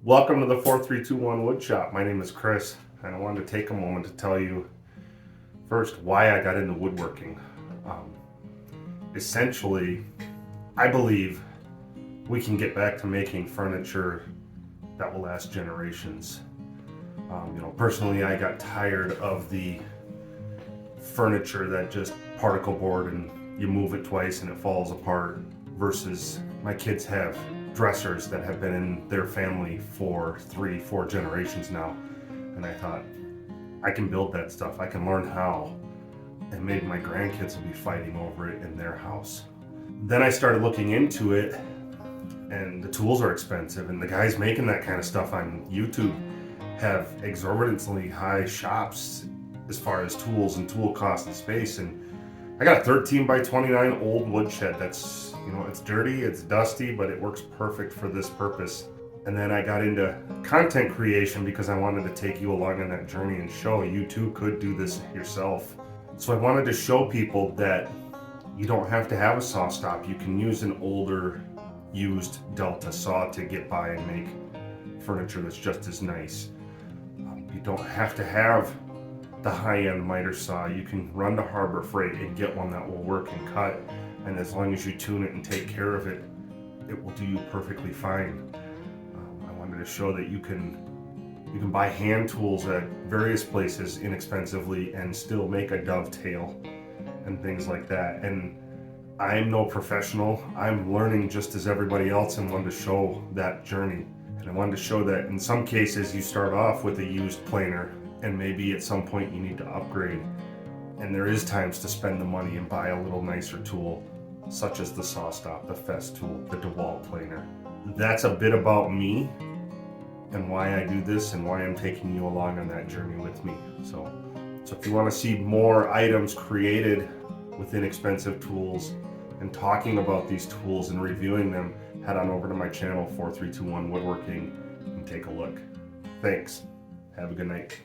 Welcome to the 4321 Wood Shop. My name is Chris, and I wanted to take a moment to tell you first why I got into woodworking. Essentially, I believe we can get back to making furniture that will last generations. Personally, I got tired of the furniture that just particle board and you move it twice and it falls apart, versus my kids have dressers that have been in their family for 3-4 generations now, and I thought, I can build that stuff, I can learn how, and maybe my grandkids will be fighting over it in their house. Then I started looking into it, and the tools are expensive, and the guys making that kind of stuff on YouTube have exorbitantly high shops as far as tools and tool cost and space. And I got a 13 by 29 old woodshed that's, it's dirty, it's dusty, but it works perfect for this purpose. And then I got into content creation because I wanted to take you along on that journey and show you too could do this yourself. So I wanted to show people that you don't have to have a saw stop. You can use an older used Delta saw to get by and make furniture that's just as nice. You don't have to have the high-end miter saw. You can run to Harbor Freight and get one that will work and cut, and as long as you tune it and take care of it, it will do you perfectly fine. I wanted to show that you can buy hand tools at various places inexpensively and still make a dovetail and things like that. And I'm no professional. I'm learning just as everybody else, and wanted to show that journey. And I wanted to show that in some cases you start off with a used planer, and maybe at some point you need to upgrade. And there is times to spend the money and buy a little nicer tool, such as the saw stop, the fest tool, the DeWalt planer. That's a bit about me and why I do this and why I'm taking you along on that journey with me. So if you want to see more items created with inexpensive tools and talking about these tools and reviewing them, head on over to my channel, 4321 Woodworking, and take a look. Thanks. Have a good night.